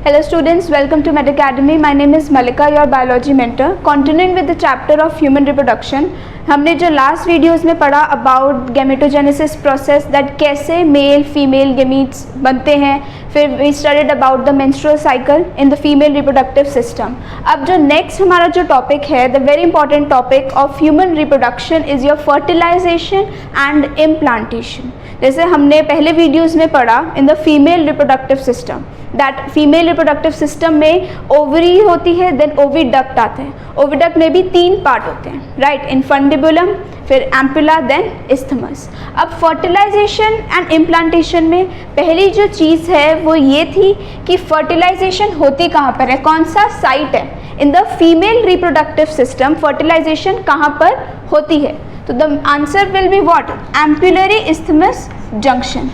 Hello students, welcome to Med Academy. My name is Malika, your biology mentor. Continuing with the chapter of human reproduction, हमने जो last videos में पढ़ा about gametogenesis process, that कैसे male female gametes बनते हैं, फिर we studied about the menstrual cycle in the female reproductive system. अब जो नेक्स्ट हमारा जो टॉपिक है, the very important topic of human reproduction is your fertilisation and implantation. जैसे हमने पहले वीडियोज़ में पढ़ा in the female reproductive system, that female reproductive system में ओवरी होती है, देन ओविडक्ट आते हैं. ओविडक्ट में भी 3 पार्ट होते हैं, राइट, इनफंडिबुलम, फिर एम्पुला, देन इस्थमस. अब फर्टिलाइजेशन एंड इम्प्लांटेशन में पहली जो चीज़ है वो ये थी कि फर्टिलाइजेशन होती कहाँ पर है, कौन सा साइट है in the female reproductive system, fertilisation कहाँ पर होती है. तो the answer will be what, ampullary isthmus junction.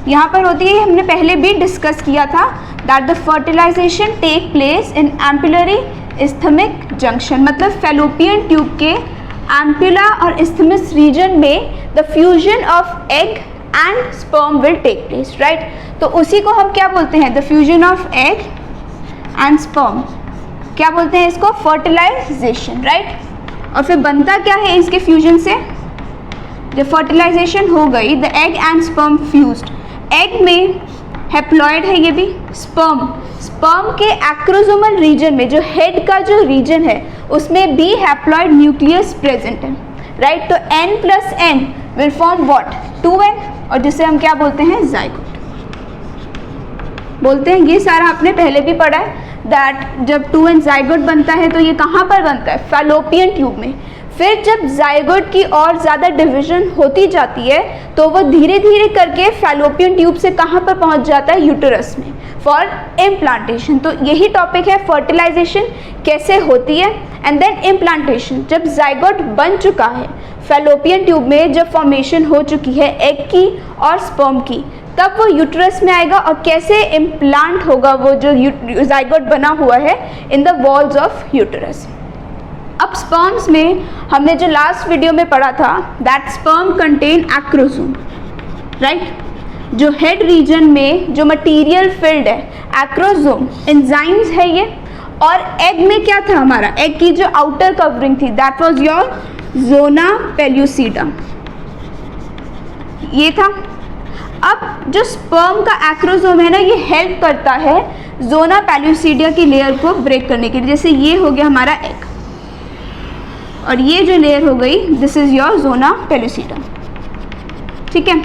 यहाँ पर होती है, हमने पहले भी डिस्कस किया था that the fertilisation take place in ampullary isthmic junction, मतलब फैलोपियन ट्यूब के एम्पुला और इस्थमस रीजन में the fusion of egg and sperm will take place, right. तो उसी को हम क्या बोलते हैं, the fusion of egg and sperm, क्या बोलते हैं इसको, फर्टिलाइजेशन, राइट. और फिर बनता क्या है इसके फ्यूजन से, जब फर्टिलाइजेशन हो गई, the egg and sperm fused. Egg में हैप्लॉइड है, ये भी स्पर्म के एक्रोसोमल रीजन में, जो हेड का जो रीजन है उसमें भी हैप्लॉइड न्यूक्लियस प्रेजेंट है, राइट. तो n + n will form what, 2n, और जिसे हम क्या बोलते हैं, जाइगोट बोलते हैं. ये सारा आपने पहले भी पढ़ा है दैट जब 2n जाइगोट बनता है तो ये कहाँ पर बनता है, फैलोपियन ट्यूब में. फिर जब जाइगोट की और ज़्यादा डिवीजन होती जाती है तो वो धीरे धीरे करके फैलोपियन ट्यूब से कहाँ पर पहुँच जाता है, यूटेरस में, फॉर इम्प्लांटेशन. तो यही टॉपिक है, फर्टिलाइजेशन कैसे होती है एंड देन इम्प्लांटेशन. जब जाइगोट बन चुका है फैलोपियन ट्यूब में, जब फॉर्मेशन हो चुकी है एग की और स्पर्म की, तब वो यूट्रस में आएगा और कैसे इम्प्लांट होगा वो जो जाइगोट बना हुआ है in the walls of uterus. अब स्पर्म्स में हमने जो लास्ट वीडियो में पढ़ा था that sperm contain acrosome, right. जो हेड रीजन में जो मटीरियल फिल्ड है, एक्रोसोम एंजाइम्स है ये. और एग में क्या था हमारा, एग की जो आउटर कवरिंग थी that was your zona pellucida, ये था. अब जो स्पर्म का एक्रोसोम है ना, ये हेल्प करता है जोना पेल्यूसिडा की लेयर को ब्रेक करने के लिए. जैसे ये हो गया हमारा एग और ये जो लेयर हो गई, this is your zona pellucida, ठीक है.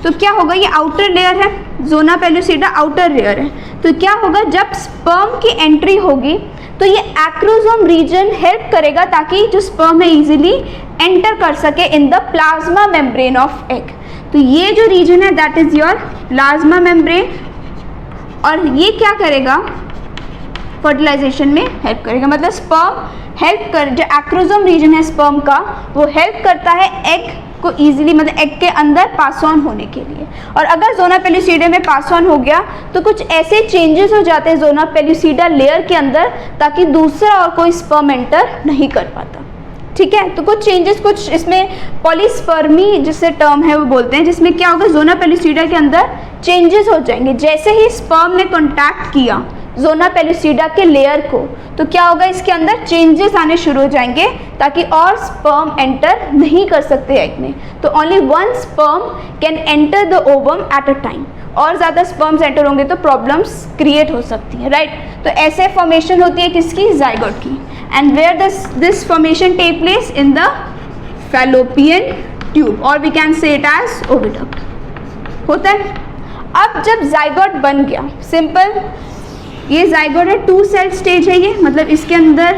तो क्या होगा, ये आउटर लेयर है, जोना पेल्यूसिडा आउटर लेयर है. तो क्या होगा, जब स्पर्म की एंट्री होगी तो ये एक्रोसोम रीजन हेल्प करेगा ताकि जो स्पर्म है इजीली एंटर कर सके in the plasma membrane of egg. तो ये जो रीजन है that is your plasma membrane, और ये क्या करेगा, फर्टिलाइजेशन में हेल्प करेगा. मतलब स्पर्म हेल्प कर, जो एक्रोसोम रीजन है स्पर्म का, वो हेल्प करता है एग को इजीली, मतलब एग के अंदर पास ऑन होने के लिए. और अगर जोना पेल्यूसिडा में पास ऑन हो गया तो कुछ ऐसे चेंजेस हो जाते हैं जोना पेल्यूसिडा लेयर के अंदर ताकि दूसरा और कोई स्पर्म एंटर नहीं कर पाता, ठीक है. तो कुछ चेंजेस, कुछ इसमें पॉलीस्पर्मी जिससे टर्म है वो बोलते हैं, जिसमें क्या होगा, जोना पेल्यूसिडा के अंदर चेंजेस हो जाएंगे. जैसे ही स्पर्म ने कॉन्टैक्ट किया जोना पेल्यूसिडा के लेयर को, तो क्या होगा, इसके अंदर चेंजेस आने शुरू हो जाएंगे ताकि और स्पर्म एंटर नहीं कर सकते एग में. तो only one sperm can enter the ovum at a time. और ज़्यादा स्पर्म्स एंटर होंगे तो प्रॉब्लम्स क्रिएट हो सकती हैं, राइट. तो ऐसे फॉर्मेशन होती है किसकी, जाइगोट की. And where this formation take place in the fallopian tube, और we can say it as oviduct होता है. अब जब जाइगोट बन गया, सिंपल, ये जाइगोट है, 2 सेल स्टेज है ये, मतलब इसके अंदर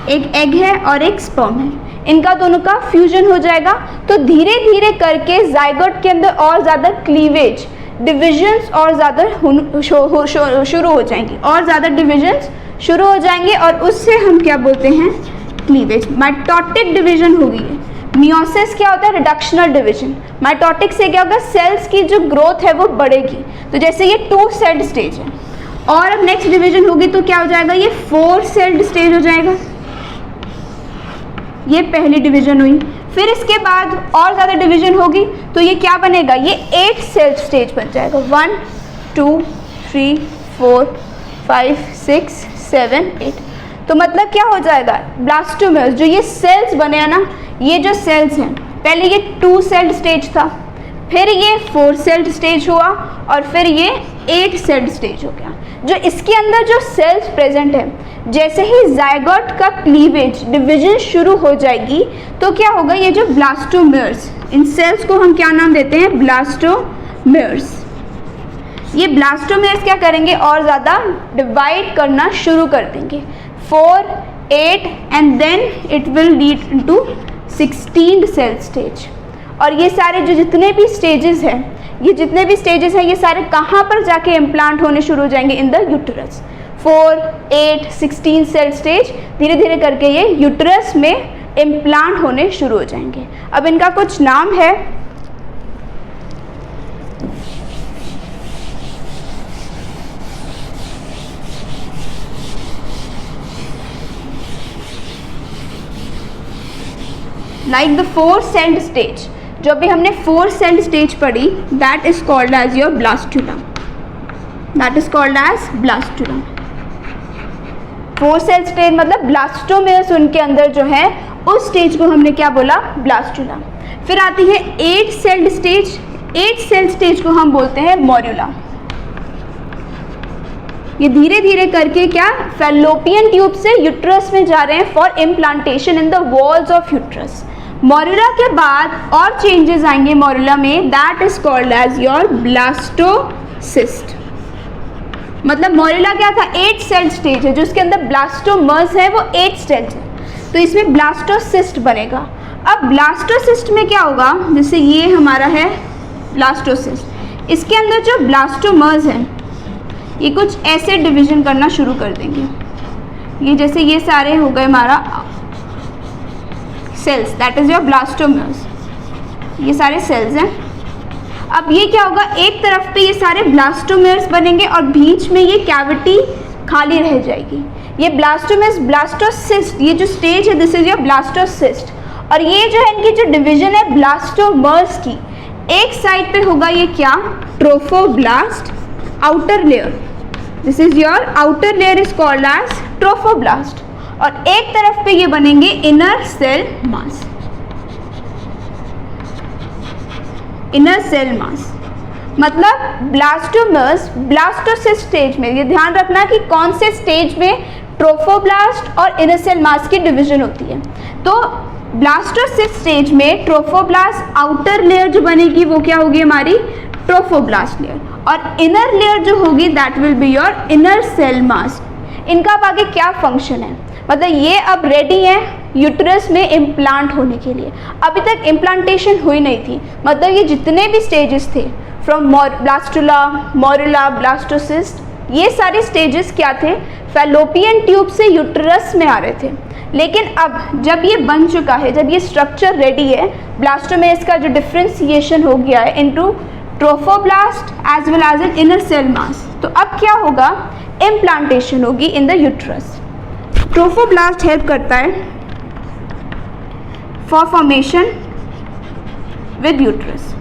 एक एग है और एक स्पर्म है, इनका दोनों का फ्यूजन हो जाएगा. तो धीरे धीरे करके जाइगोट के अंदर और ज़्यादा क्लीवेज, डिविजन्स और ज़्यादा शुरू हो जाएंगी, और ज़्यादा डिविजन्स शुरू हो जाएंगे, और उससे हम क्या बोलते हैं, क्लीवेज. माइटोटिक डिवीजन होगी है. मियोसिस क्या होता है, रिडक्शनल डिवीजन. माइटोटिक से क्या होगा, सेल्स की जो ग्रोथ है वो बढ़ेगी. तो जैसे ये 2 सेल्ड स्टेज है, और अब नेक्स्ट डिवीजन होगी तो क्या हो जाएगा, ये 4 सेल्ड स्टेज हो जाएगा. ये पहली डिवीजन हुई. फिर इसके बाद और ज़्यादा डिवीजन होगी तो ये क्या बनेगा, ये 8 सेल स्टेज बन जाएगा. 1 2 3 4 5 6 7 8। तो मतलब क्या हो जाएगा, ब्लास्टोमेर्स जो ये सेल्स बने हैं ना, ये जो सेल्स हैं, पहले ये 2 सेल्ड स्टेज था, फिर ये 4 सेल्ड स्टेज हुआ और फिर ये 8 सेल्ड स्टेज हो गया। जो इसके अंदर जो सेल्स प्रेजेंट है, जैसे ही जायगोट का क्लीवेज डिवीजन शुरू हो जाएगी तो क्या होगा, ये जो ब्लास्टोमेर्स, इन सेल्स को हम क्या नाम देते हैं, ब्लास्टोमेर्स। ये ब्लास्टोमेर्स क्या करेंगे, और ज़्यादा डिवाइड करना शुरू कर देंगे, 4 8 and then it will lead into 16 cell stage. और ये सारे जो जितने भी स्टेजेस हैं, ये सारे कहाँ पर जाके इम्प्लांट होने शुरू हो जाएंगे, in the uterus. 4 8 16 cell stage धीरे धीरे करके ये यूटरस में इम्प्लांट होने शुरू हो जाएंगे। अब इनका कुछ नाम है, लाइक द 4 सेल्ड स्टेज, जो अभी हमने 4 सेल्ड स्टेज पढ़ी, that is called as your blastula, that is called as blastula. 4 cell stage मतलब ब्लास्टोमेर्स उनके अंदर जो है, उस स्टेज को हमने क्या बोला, ब्लास्टुला। फिर आती है 8 सेल्ड स्टेज, 8 सेल स्टेज को हम बोलते हैं मोरुला। ये धीरे धीरे करके क्या फैलोपियन ट्यूब से यूट्रस में जा रहे हैं for implantation in the walls of uterus. Morula के बाद और चेंजेस आएंगे मोरुला में, that is called as your blastocyst. मतलब मोरुला क्या था, 8 सेल स्टेज है, जो उसके अंदर ब्लास्टोमर्स है वो 8 सेल्स है, तो इसमें ब्लास्टोसिस्ट बनेगा। अब ब्लास्टोसिस्ट में क्या होगा, जैसे ये हमारा है ब्लास्टोसिस्ट, इसके अंदर जो ब्लास्टोमर्स हैं ये कुछ ऐसे डिवीजन करना शुरू कर देंगे, ये जैसे ये सारे हो गए हमारा sales, that is your blastomeres, ये सारे सेल्स हैं। अब ये क्या होगा, एक तरफ पे ये सारे ब्लास्टोमेर्स बनेंगे और बीच में ये कैविटी खाली रह जाएगी। ये ब्लास्टोमेर्स, ब्लास्टोसिस्ट, ये जो स्टेज है दिस इज योर ब्लास्टोसिस्ट। और ये जो है इनकी जो डिवीजन है ब्लास्टोमर्स की, एक साइड पे होगा ये क्या, trophoblast, outer layer, this is your outer layer is called as trophoblast. और एक तरफ पे ये बनेंगे inner cell mass, inner cell mass. मतलब ब्लास्टोमर्स ब्लास्टोसिस्ट स्टेज में, ये ध्यान रखना कि कौन से स्टेज में ट्रोफोब्लास्ट और इनर सेल मास की डिवीजन होती है। तो ब्लास्टोसिस्ट स्टेज में ट्रोफोब्लास्ट आउटर लेयर जो बनेगी वो क्या होगी हमारी, ट्रोफोब्लास्ट लेयर, और इनर लेयर जो होगी that will be your inner cell mass. इनका अब आगे क्या फंक्शन है, मतलब ये अब रेडी है यूट्रस में इम्प्लांट होने के लिए। अभी तक इम्प्लांटेशन हुई नहीं थी, मतलब ये जितने भी स्टेजेस थे फ्रॉम ब्लास्टुला, मोरुला, ब्लास्टोसिस्ट, ये सारे स्टेजेस क्या थे, फैलोपियन ट्यूब से यूट्रस में आ रहे थे। लेकिन अब जब ये बन चुका है, जब ये स्ट्रक्चर रेडी है, ब्लास्टोमेर्स का जो डिफ्रेंसिएशन हो गया है into trophoblast as well as an inner cell mass, तो अब क्या होगा, इम्प्लांटेशन होगी in the uterus. Trophoblast help करता है फॉर फॉर्मेशन विद यूट्रस।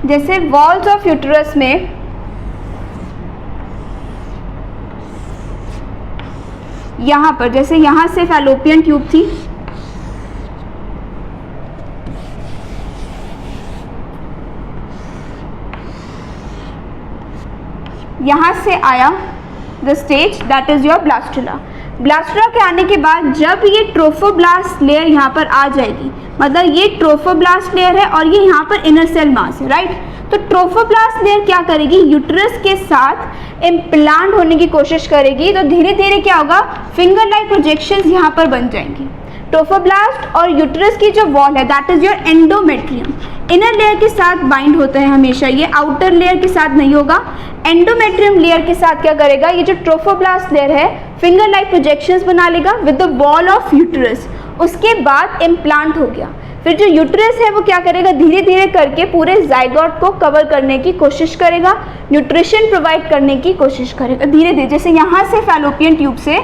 जैसे वॉल्स ऑफ यूट्रस में यहाँ पर, जैसे यहाँ से फैलोपियन ट्यूब थी, यहाँ से आया the stage that is your blastula. Blastula के आने के बाद जब ये ट्रोफोब्लास्ट लेयर यहाँ पर आ जाएगी, मतलब ये ट्रोफोब्लास्ट लेयर है और ये यहाँ पर इनर सेल मास है, राइट। तो ट्रोफोब्लास्ट लेयर क्या करेगी, यूट्रस के साथ इम्प्लांट होने की कोशिश करेगी। तो धीरे धीरे क्या होगा, फिंगर लाइक प्रोजेक्शंस यहाँ पर बन जाएंगी। ट्रोफोब्लास्ट और यूट्रस की जो वॉल है that is your endometrium, inner layer के साथ बाइंड होता है हमेशा, ये आउटर लेयर के साथ नहीं होगा। एंडोमेट्रियम लेयर के साथ क्या करेगा, ये जो ट्रोफोब्लास्ट लेयर है फिंगर लाइक प्रोजेक्शंस बना लेगा with the wall of uterus. उसके बाद इम्प्लांट हो गया, फिर जो यूट्रस है वो क्या करेगा, धीरे धीरे करके पूरे जाइगोट को कवर करने की कोशिश करेगा, न्यूट्रिशन प्रोवाइड करने की कोशिश करेगा धीरे धीरे। जैसे यहाँ से फैलोपियन ट्यूब से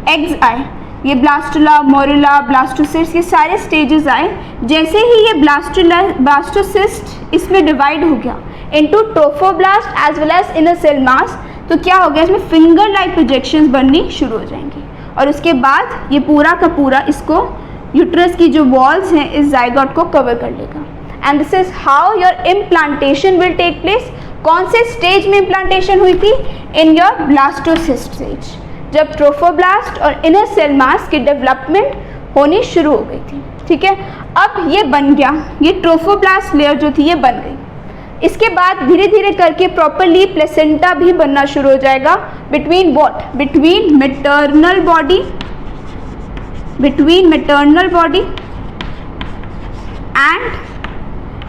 एग्स आए, ये ब्लास्टुला, मोरुला, ब्लास्टोसिस्ट, ये सारे स्टेजेस आए। जैसे ही ये ब्लास्टोसिस्ट इसमें डिवाइड हो गया into trophoblast as well as inner cell mass, तो क्या हो गया, इसमें फिंगर लाइक प्रोजेक्शंस बननी शुरू हो जाएंगी और उसके बाद ये पूरा का पूरा इसको यूट्रस की जो वॉल्स हैं इस जाइगोट को कवर कर लेगा। And this is how your implantation will take place. कौन से स्टेज में इम्प्लांटेशन हुई थी? इन योर ब्लास्टोसिस्ट स्टेज, जब ट्रोफोब्लास्ट और इनर सेल मास की डेवलपमेंट होनी शुरू हो गई थी। ठीक है, अब ये बन गया, ये ट्रोफोब्लास्ट लेयर जो थी ये बन गई। इसके बाद धीरे धीरे करके प्रॉपरली प्लेसेंटा भी बनना शुरू हो जाएगा between what, between maternal body and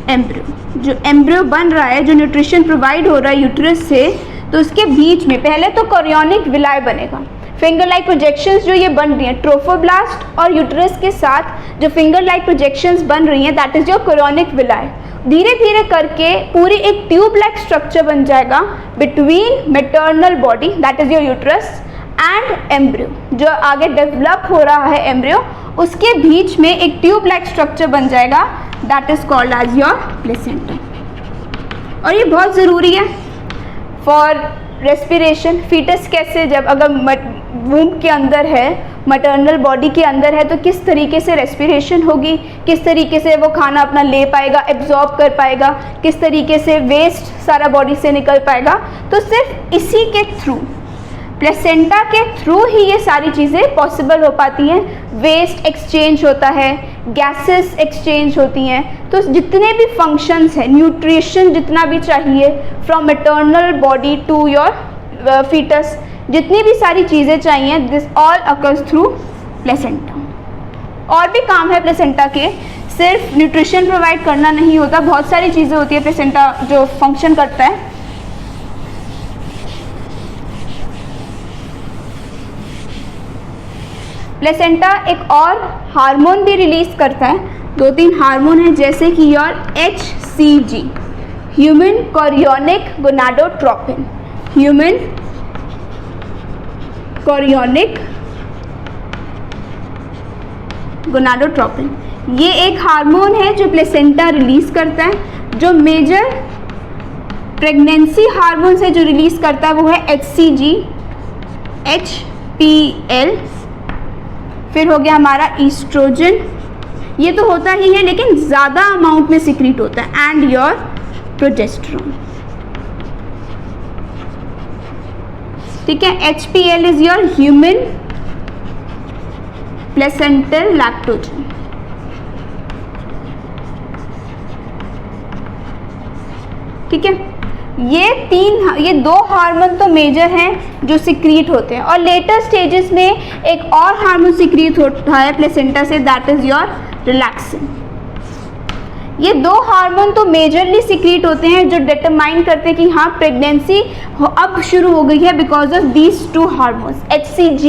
embryo. जो एम्ब्रियो बन रहा है, जो न्यूट्रिशन प्रोवाइड हो रहा है यूट्रस से, तो उसके बीच में पहले तो कोरियोनिक विलाई बनेगा। फिंगर लाइक प्रोजेक्शंस जो ये बन रही हैं ट्रोफोब्लास्ट और यूट्रस के साथ, जो फिंगर लाइक प्रोजेक्शंस बन रही हैं, that is your chorionic villi. धीरे धीरे करके पूरी एक ट्यूब लाइक स्ट्रक्चर बन जाएगा between maternal body, that is your uterus, and embryo. जो आगे डेवलप हो रहा है एम्ब्रियो, उसके बीच में एक ट्यूब लाइक स्ट्रक्चर बन जाएगा, that is called as your placenta. और ये बहुत ज़रूरी है फॉर रेस्पिरेशन। फीटस कैसे, जब अगर वूम्ब के अंदर है, मैटरनल बॉडी के अंदर है, तो किस तरीके से रेस्पिरेशन होगी, किस तरीके से वो खाना अपना ले पाएगा, एब्जॉर्ब कर पाएगा, किस तरीके से वेस्ट सारा बॉडी से निकल पाएगा। तो सिर्फ इसी के थ्रू, प्लेसेंटा के थ्रू ही ये सारी चीज़ें पॉसिबल हो पाती हैं। वेस्ट एक्सचेंज होता है, गैसेस एक्सचेंज होती हैं, तो जितने भी फंक्शंस हैं, न्यूट्रिशन जितना भी चाहिए from maternal body to your foetus, जितनी भी सारी चीज़ें चाहिए, this all occurs through placenta. और भी काम है प्लेसेंटा के, सिर्फ न्यूट्रिशन प्रोवाइड करना नहीं होता, बहुत सारी चीज़ें होती है प्लेसेंटा जो फंक्शन करता है। प्लेसेंटा एक और हार्मोन भी रिलीज करता है, 2-3 हार्मोन है, जैसे कि your HCG, human chorionic gonadotropin, human chorionic gonadotropin. ये एक हार्मोन है जो प्लेसेंटा रिलीज करता है। जो मेजर प्रेगनेंसी हार्मोन है जो रिलीज करता है वो है HCG, HPL, फिर हो गया हमारा ईस्ट्रोजन, ये तो होता ही है लेकिन ज़्यादा अमाउंट में सिक्रीट होता है, एंड योर प्रोजेस्टेरोन। ठीक है, HPL is your human placental lactogen. ठीक है, ये 2 हार्मोन तो मेजर हैं जो सिक्रीट होते हैं, और लेटर स्टेजेस में एक और हार्मोन सिक्रीट होता है प्लेसेंटा से, दैट इज योर रिलैक्सिन। ये 2 हार्मोन तो मेजरली सिक्रीट होते हैं जो डिटरमाइन करते हैं कि हाँ प्रेगनेंसी अब शुरू हो गई है because of these 2 hormones HCG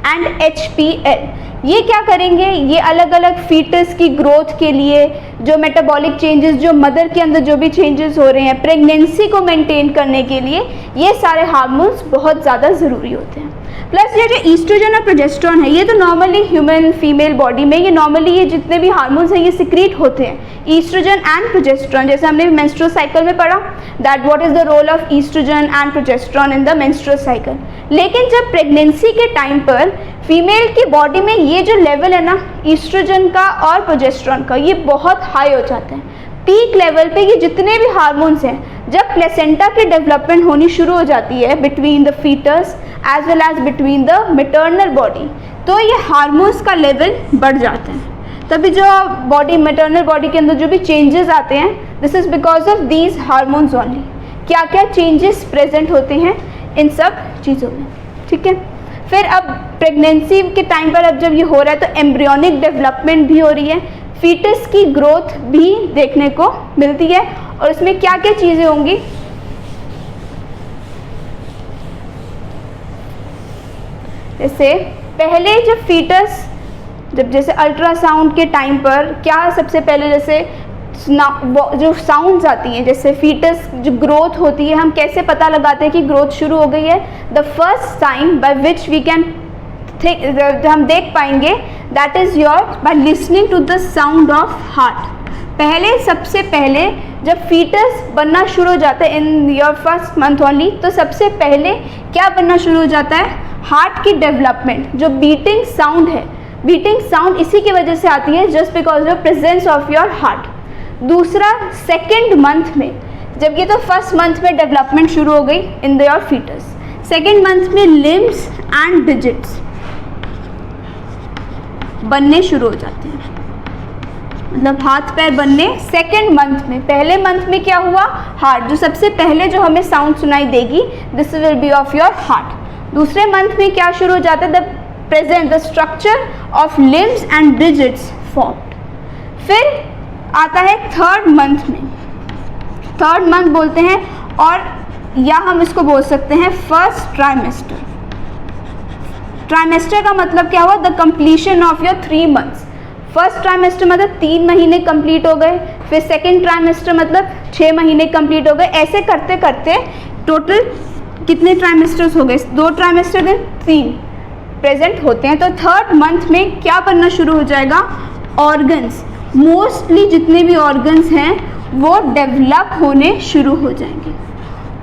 and HPL। ये क्या करेंगे, ये अलग अलग फीटस की ग्रोथ के लिए, जो मेटाबॉलिक चेंजेस, जो मदर के अंदर जो भी चेंजेस हो रहे हैं प्रेगनेंसी को मेंटेन करने के लिए, ये सारे हार्मोन्स बहुत ज़्यादा ज़रूरी होते हैं। प्लस ये जो ईस्ट्रोजन और प्रोजेस्टेरोन है, ये तो नॉर्मली ह्यूमन फीमेल बॉडी में ये नॉर्मली ये जितने भी हार्मोन्स हैं ये सिक्रीट होते हैं, ईस्ट्रोजन एंड प्रोजेस्टेरोन। जैसे हमने मेंस्ट्रुअल साइकिल में पढ़ा that what is the role of oestrogen and progesterone in the menstrual cycle. लेकिन जब प्रेगनेंसी के टाइम पर फीमेल की बॉडी में ये जो लेवल है ना ईस्ट्रोजन का और प्रोजेस्टेरोन का, ये बहुत हाई हो जाता है। पीक लेवल पे ये जितने भी हार्मोन्स हैं, जब प्लेसेंटा की डेवलपमेंट होनी शुरू हो जाती है between the foetus as well as between the maternal body, तो ये हार्मोन्स का लेवल बढ़ जाता है। तभी जो बॉडी मैटरनल बॉडी के अंदर जो भी चेंजेस आते हैं, this is because of these hormones only. क्या क्या चेंजेस प्रेजेंट होते हैं इन सब चीज़ों में। ठीक है, फिर अब प्रेगनेंसी के टाइम पर अब जब ये हो रहा है तो एम्ब्रियोनिक डेवलपमेंट भी हो रही है, फीटस की ग्रोथ भी देखने को मिलती है, और इसमें क्या क्या चीज़ें होंगी, जैसे पहले जब फीटस जैसे अल्ट्रासाउंड के टाइम पर क्या सबसे पहले जैसे जो साउंड्स आती हैं, जैसे फीटस जो ग्रोथ होती है, हम कैसे पता लगाते हैं कि ग्रोथ शुरू हो गई है। The first sign by which we can हम देख पाएंगे, that is your by listening to the sound of heart. सबसे पहले जब फीटस बनना शुरू हो जाता है in your first month only, तो सबसे पहले क्या बनना शुरू हो जाता है, हार्ट की डेवलपमेंट। जो बीटिंग साउंड है, बीटिंग साउंड इसी की वजह से आती है, just because of presence of your heart. दूसरा, सेकेंड मंथ में, जब ये तो फर्स्ट मंथ में डेवलपमेंट शुरू हो गई in your foetus, second month में लिम्स एंड डिजिट्स बनने शुरू हो जाते हैं, मतलब हाथ पैर बनने सेकेंड मंथ में। पहले मंथ में क्या हुआ, हार्ट, जो सबसे पहले जो हमें साउंड सुनाई देगी, this will be of your heart. दूसरे मंथ में क्या शुरू हो जाता है, the structure of limbs and digits formed. फिर आता है थर्ड मंथ में, थर्ड मंथ बोलते हैं, और या हम इसको बोल सकते हैं फर्स्ट ट्राइमेस्टर। ट्राइमेस्टर का मतलब क्या हुआ, the completion of your 3 months. First trimester मतलब 3 महीने कंप्लीट हो गए, फिर सेकेंड ट्राइमेस्टर मतलब 6 महीने कंप्लीट हो गए। ऐसे करते करते टोटल कितने ट्राइमेस्टर्स हो गए, 2 ट्राइमेस्टर दिन 3 प्रेजेंट होते हैं। तो थर्ड मंथ में क्या बनना शुरू हो जाएगा, ऑर्गन्स, मोस्टली जितने भी ऑर्गन्स हैं वो डेवलप होने शुरू हो जाएंगे।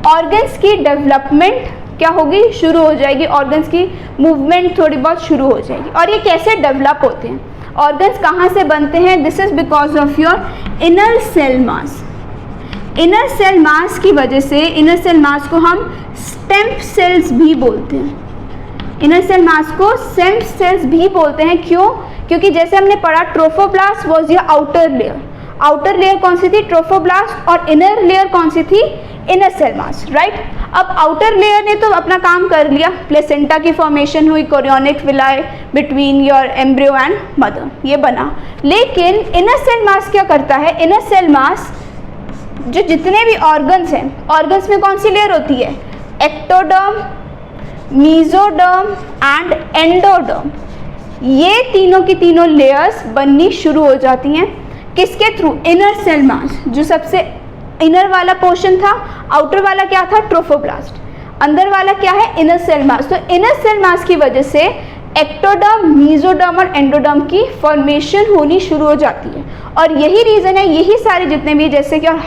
ऑर्गन्स की डेवलपमेंट क्या होगी, शुरू हो जाएगी, ऑर्गन्स की मूवमेंट थोड़ी बहुत शुरू हो जाएगी। और ये कैसे डेवलप होते हैं, ऑर्गन्स कहाँ से बनते हैं, this is because of your inner cell mass. Inner cell mass की वजह से, इनर सेल मास को हम स्टेम सेल्स भी बोलते हैं। इनर सेल मास को स्टेम सेल्स भी बोलते हैं, क्यों, क्योंकि जैसे हमने पढ़ा trophoblast was your outer layer. Outer layer कौन सी थी, ट्रोफोब्लास्ट, और इनर लेयर कौन सी थी, इनर सेल मास, राइट। अब आउटर लेयर ने तो अपना काम कर लिया, प्लेसेंटा की फॉर्मेशन हुई, chorionic villi between your embryo and mother, ये बना। लेकिन इनर सेल मास क्या करता है, इनर सेल मास जो जितने भी ऑर्गन्स हैं, ऑर्गन्स में कौन सी लेयर होती है, एक्टोडर्म, मीजोडर्म एंड एंडोडर्म। ये तीनों की तीनों लेयर्स बननी शुरू हो जाती हैं, किसके थ्रू, इनर सेल मास। जो सबसे इनर वाला पोर्शन था, आउटर वाला क्या था, ट्रोफोब्लास्ट, अंदर वाला क्या है, इनर सेल मास। तो इनर सेल मास की वजह से एक्टोडर्म, मीजोडर्म और एंडोडर्म की फॉर्मेशन होनी शुरू हो जाती है। और यही रीज़न है, यही सारे जितने भी, जैसे कि और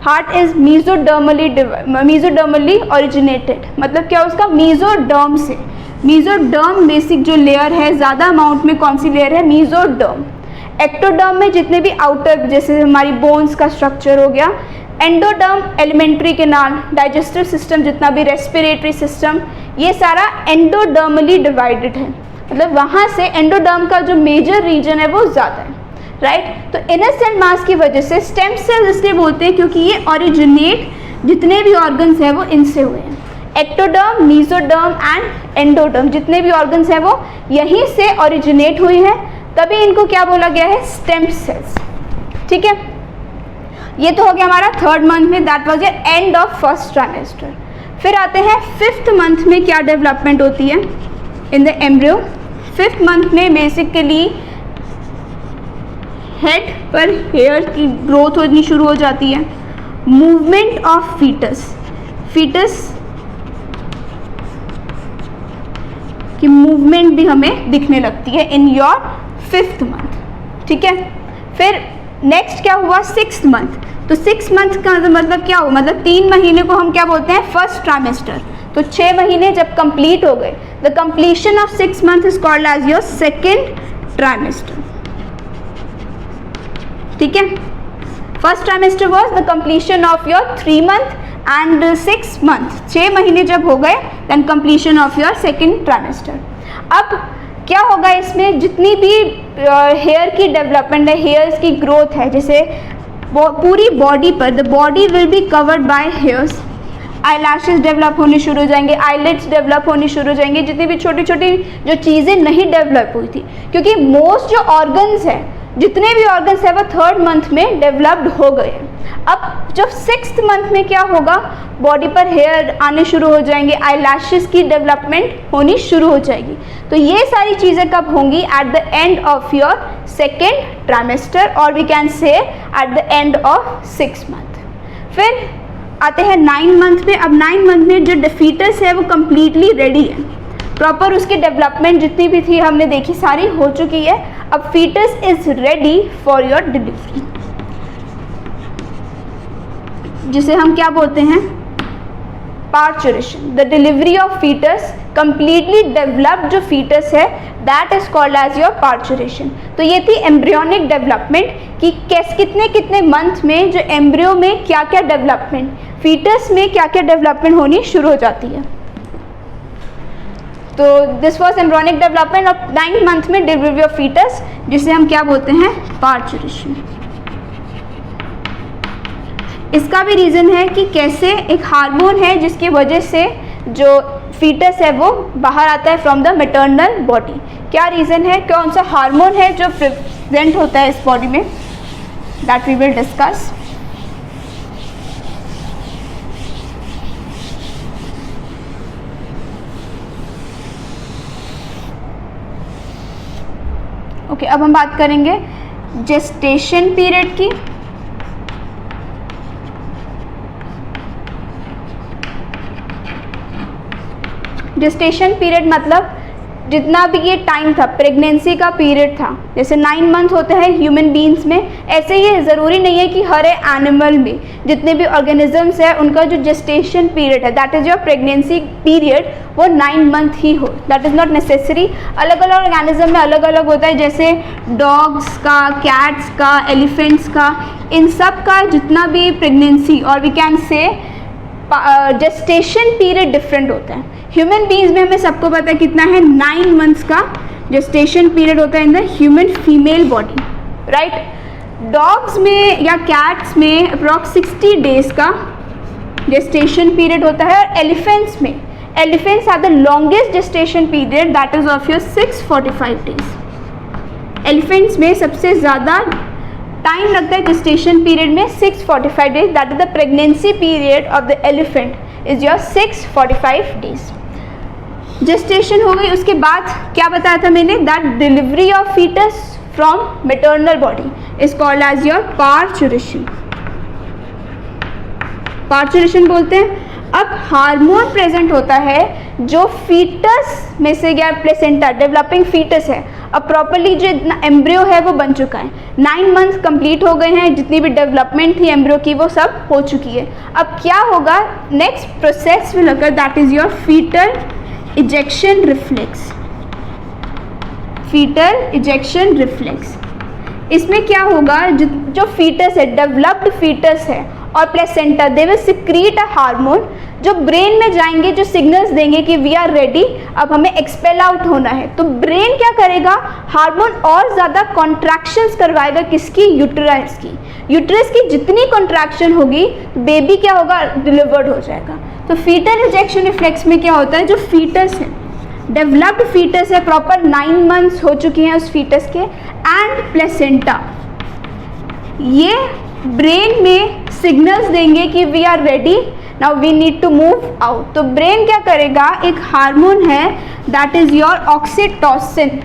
हार्ट इज मीजोडर्मली ओरिजिनेटेड, मतलब क्या उसका, मीजोडर्म से। मीजोडर्म बेसिक जो लेयर है, ज़्यादा अमाउंट में कौन सी लेयर है, मीजोडर्म। एक्टोडर्म में जितने भी आउटर, जैसे हमारी बोन्स का स्ट्रक्चर हो गया। Endoderm alimentary canal, digestive system, जितना भी रेस्पिरेटरी सिस्टम, ये सारा एंडोडर्मली डिवाइडेड है, मतलब वहाँ से एंडोडर्म का जो मेजर रीजन है वो ज़्यादा है, राइट। तो इनर सेल मास की वजह से स्टेम सेल्स इसलिए बोलते हैं क्योंकि ये ओरिजिनेट, जितने भी ऑर्गन्स हैं वो इनसे हुए हैं। एक्टोडर्म, मीजोडर्म एंड एंडोडर्म, जितने भी ऑर्गन्स हैं वो यहीं से ओरिजिनेट हुए हैं, तभी इनको क्या बोला गया है, स्टेम सेल्स, ठीक है। ये तो हो गया हमारा थर्ड मंथ में, that was your end of first trimester. फिर आते हैं फिफ्थ मंथ में, क्या डेवलपमेंट होती है in the embryo. Fifth month में बेसिकली हेड पर हेयर की ग्रोथ होनी शुरू हो जाती है, मूवमेंट ऑफ फीटस की मूवमेंट भी हमें दिखने लगती है इन योर फिफ्थ मंथ, ठीक है। फिर नेक्स्ट क्या हुआ, सिक्स्थ मंथ। तो 6 मंथ का मतलब क्या हुआ, मतलब 3 महीने को हम क्या बोलते हैं, फर्स्ट ट्राइमेस्टर। तो 6 महीने जब कंप्लीट हो गए, the completion of 6 month is called as your second trimester, ठीक है। First trimester was the completion of your 3 month and 6 month, 6 महीने जब हो गए, then completion of your second trimester. अब क्या होगा इसमें, जितनी भी हेयर की डेवलपमेंट है, हेयर्स की ग्रोथ है, जैसे पूरी बॉडी पर, the body will be covered by hairs. Eyelashes develop होने शुरू हो जाएंगे, आईलिड्स डेवलप होनी शुरू हो जाएंगे, जितनी भी छोटी छोटी जो चीज़ें नहीं डेवलप हुई थी, क्योंकि मोस्ट जो ऑर्गन्स हैं, जितने भी ऑर्गन्स हैं वो थर्ड मंथ में डेवलप्ड हो गए। अब जब 6th मंथ में क्या होगा, बॉडी पर हेयर आने शुरू हो जाएंगे, आईलैशेस की डेवलपमेंट होनी शुरू हो जाएगी। तो ये सारी चीज़ें कब होंगी, at the end of your second trimester, और we can say at the end of 6 month. फिर आते हैं 9 मंथ में। अब 9 मंथ में जो फीटस है वो कम्प्लीटली रेडी है, प्रॉपर उसकी डेवलपमेंट जितनी भी थी हमने देखी, सारी हो चुकी है। अब foetus is ready for your delivery, जिसे हम क्या बोलते हैं, parturition. The delivery of foetus, completely developed जो फीटस है, that is called as your parturition. तो ये थी एम्ब्रियोनिक डेवलपमेंट कि कितने कितने मंथ में जो एम्ब्रियो में क्या क्या डेवलपमेंट, फीटस में क्या क्या डेवलपमेंट होनी शुरू हो जाती है। तो this was embryonic development of 9 month में डिलीवरी ऑफ फीटस, जिसे हम क्या बोलते हैं, पार्चुरेशन। इसका भी रीज़न है कि कैसे एक हार्मोन है जिसकी वजह से जो फीटस है वो बाहर आता है फ्रॉम द मैटरनल बॉडी। क्या रीज़न है, कौन सा हार्मोन है जो प्रेजेंट होता है इस बॉडी में, that we will discuss. Okay, अब हम बात करेंगे जेस्टेशन पीरियड की। जेस्टेशन पीरियड मतलब जितना भी ये टाइम था, प्रेगनेंसी का पीरियड था, जैसे 9 मंथ होते हैं ह्यूमन बींग्स में, ऐसे ही ज़रूरी नहीं है कि हर एनिमल में जितने भी ऑर्गेनिजम्स है उनका जो जेस्टेशन पीरियड है, that is your pregnancy period, वो 9 मंथ ही हो, दैट इज़ नॉट नेसेसरी। अलग अलग ऑर्गेनिज्म में अलग अलग होता है, जैसे डॉग्स का, कैट्स का, एलिफेंट्स का, इन सब का जितना भी प्रेगनेंसी और we can say gestation period different होता है। ह्यूमन बींग्स में हमें सबको पता है कितना है, 9 मंथ्स का जेस्टेशन पीरियड होता है in the human female body, right. Dogs में या कैट्स में अप्रॉक्स 60 डेज का जेस्टेशन पीरियड होता है, और एलिफेंट्स में, elephants are the longest gestation period, that is of your 645 days. Elephants में सबसे ज़्यादा टाइम लगता है जेस्टेशन पीरियड में, 645 days, that is the pregnancy period of the elephant is your 645 days. Gestation हो गई, उसके बाद क्या बताया था मैंने, that delivery of foetus from maternal body is called as your parturition. Parturition बोलते हैं। अब हार्मोन प्रेजेंट होता है जो फीटस में से, या प्लेसेंटा डेवलपिंग फीटस है, अब प्रॉपरली जो इतना एम्ब्रियो है वो बन चुका है, 9 मंथ्स कंप्लीट हो गए हैं, जितनी भी डेवलपमेंट थी एम्ब्रियो की वो सब हो चुकी है। अब क्या होगा, next process will occur, that is your foetal ejection reflex. Foetal ejection reflex, इसमें क्या होगा, जो फीटस है, डेवलप्ड फीटस है और placenta, they will secrete a hormone जो ब्रेन में जाएंगे, जो सिग्नल्स देंगे कि वी आर रेडी, अब हमें एक्सपेल आउट होना है। तो ब्रेन क्या करेगा, हार्मोन और ज़्यादा कॉन्ट्रैक्शंस करवाएगा, किसकी, यूट्रस की। यूट्रस की जितनी कॉन्ट्रैक्शन होगी बेबी क्या होगा, डिलीवर्ड हो जाएगा। तो फीटल इजेक्शन रिफ्लेक्स में क्या होता है, जो फीटस है, डेवलप्ड फीटस है, प्रॉपर 9 मंथ्स हो चुकी हैं उस फीटस के, एंड प्लेसेंटा, ये ब्रेन में सिग्नल्स देंगे कि we are ready, now we need to move out. तो ब्रेन क्या करेगा, एक हार्मोन है दैट इज योर ऑक्सीटोसिन,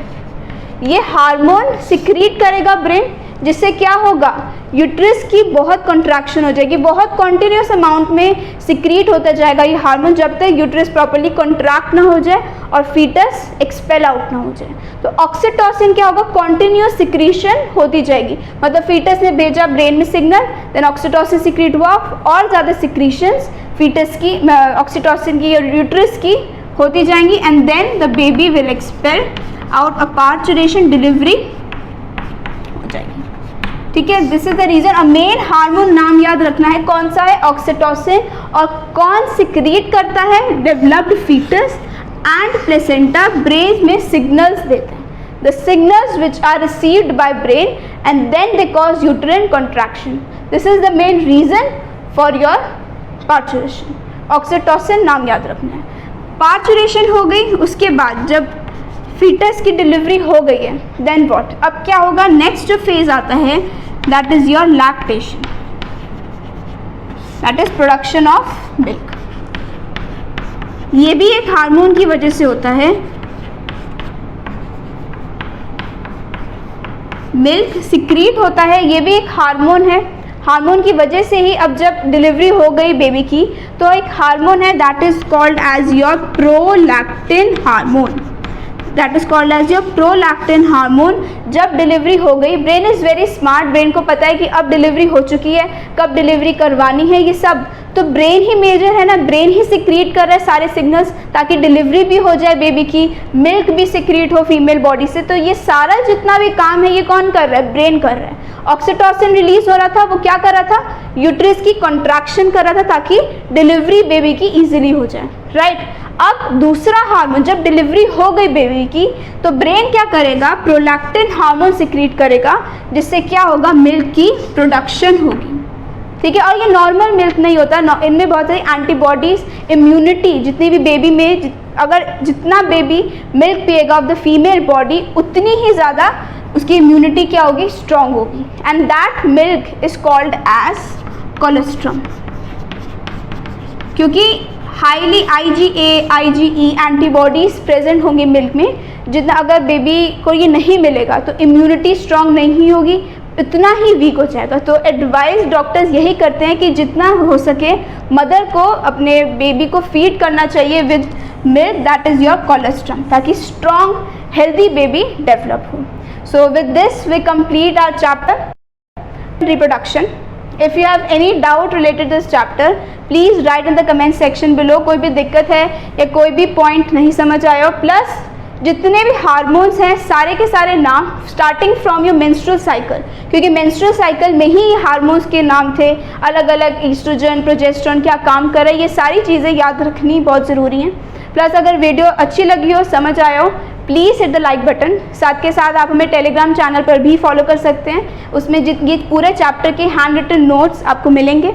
ये हार्मोन सिक्रीट करेगा ब्रेन, जिससे क्या होगा, यूट्रस की बहुत कॉन्ट्रैक्शन हो जाएगी, बहुत कॉन्टिन्यूस अमाउंट में सिक्रीट होता जाएगा ये हार्मोन, जब तक यूट्रस प्रॉपर्ली कॉन्ट्रैक्ट ना हो जाए और फीटस एक्सपेल आउट ना हो जाए। तो ऑक्सीटोसिन क्या होगा, कॉन्टिन्यूस सिक्रीशन होती जाएगी, मतलब फीटस ने भेजा ब्रेन में सिग्नल, देन ऑक्सीटोसिन सिक्रीट हुआ, और ज़्यादा सिक्रीशंस फीटस की, ऑक्सीटोसिन की और यूट्रस की होती जाएंगी, and then the baby will expel out, uh parturition, delivery हो जाएगी। ठीक है, दिस इज द रीजन। अब मेन हार्मोन नाम याद रखना है, कौन सा है, ऑक्सीटोसिन, और कौन सिक्रीट करता है, developed foetus and placenta brain में सिग्नल्स देते हैं, the signals which are received by brain and then they cause uterine contraction. This is the main reason for your parturition. Oxytocin नाम याद रखना है। पार्चुरेशन हो गई, उसके बाद जब फीटस की डिलीवरी हो गई है, देन व्हाट, अब क्या होगा, नेक्स्ट जो फेज आता है that is your lactation, that is production of milk. ये भी एक हार्मोन की वजह से होता है, मिल्क सिक्रीट होता है, ये भी एक हार्मोन है। हार्मोन की वजह से ही अब जब डिलीवरी हो गई बेबी की तो एक हार्मोन है that is called as your prolactin hormone, that is called as your prolactin hormone. जब डिलीवरी हो गई, brain is very smart, brain को पता है कि अब डिलीवरी हो चुकी है, कब डिलीवरी करवानी है, ये सब तो ब्रेन ही मेजर है ना, ब्रेन ही सिक्रीट कर रहा है सारे सिग्नल्स ताकि डिलीवरी भी हो जाए बेबी की, मिल्क भी सिक्रीट हो फीमेल बॉडी से। तो ये सारा जितना भी काम है ये कौन कर रहा है? ब्रेन कर रहा है। ऑक्सीटोसिन रिलीज हो रहा था, वो क्या कर रहा था? यूट्रस की कॉन्ट्रैक्शन कर रहा था ताकि डिलीवरी बेबी की ईजिली हो जाए, राइट। अब दूसरा हार्मोन, जब डिलीवरी हो गई बेबी की तो ब्रेन क्या करेगा? प्रोलैक्टिन हार्मोन सिक्रीट करेगा, जिससे क्या होगा? मिल्क की प्रोडक्शन होगी, ठीक है। और ये नॉर्मल मिल्क नहीं होता, इनमें बहुत सारी एंटीबॉडीज, इम्यूनिटी, जितनी भी बेबी में अगर जितना बेबी मिल्क पिएगा ऑफ द फीमेल बॉडी उतनी ही ज़्यादा उसकी इम्यूनिटी क्या होगी? स्ट्रॉन्ग होगी। And that milk is called as colostrum, क्योंकि highly IgA IgE antibodies present होंगी मिल्क में। जितना अगर बेबी को ये नहीं मिलेगा तो इम्यूनिटी स्ट्रॉन्ग नहीं होगी, इतना ही वीक हो जाएगा। तो एडवाइस डॉक्टर्स यही करते हैं कि जितना हो सके मदर को अपने बेबी को फीड करना चाहिए with milk that is your colostrum, ताकि स्ट्रॉन्ग हेल्दी बेबी डेवलप हो। So with this we complete our chapter reproduction. If you have any doubt related to this chapter, please write in the comment section below। कोई भी दिक्कत है या कोई भी point नहीं समझ आया हो, प्लस जितने भी हार्मोन्स हैं सारे के सारे नाम starting from your menstrual cycle, क्योंकि मेंस्ट्रुअल साइकिल में ही हार्मोन्स के नाम थे, अलग अलग ईस्ट्रोजन, प्रोजेस्टेरोन क्या काम कर रहा है, ये सारी चीज़ें याद रखनी बहुत ज़रूरी हैं। प्लस अगर वीडियो अच्छी लगी हो, समझ आया हो, please hit the like button. साथ के साथ आप हमें टेलीग्राम चैनल पर भी फॉलो कर सकते हैं, उसमें ये पूरे चैप्टर के हैंड रिटन नोट्स आपको मिलेंगे।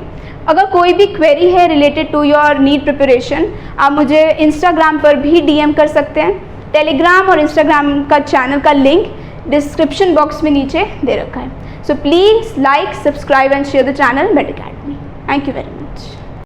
अगर कोई भी क्वेरी है related to your NEET preparation, आप मुझे इंस्टाग्राम पर भी DM कर सकते हैं। टेलीग्राम और इंस्टाग्राम का चैनल का लिंक डिस्क्रिप्शन बॉक्स में नीचे दे रखा है। So please like, subscribe and share the channel made academy. Thank you very much.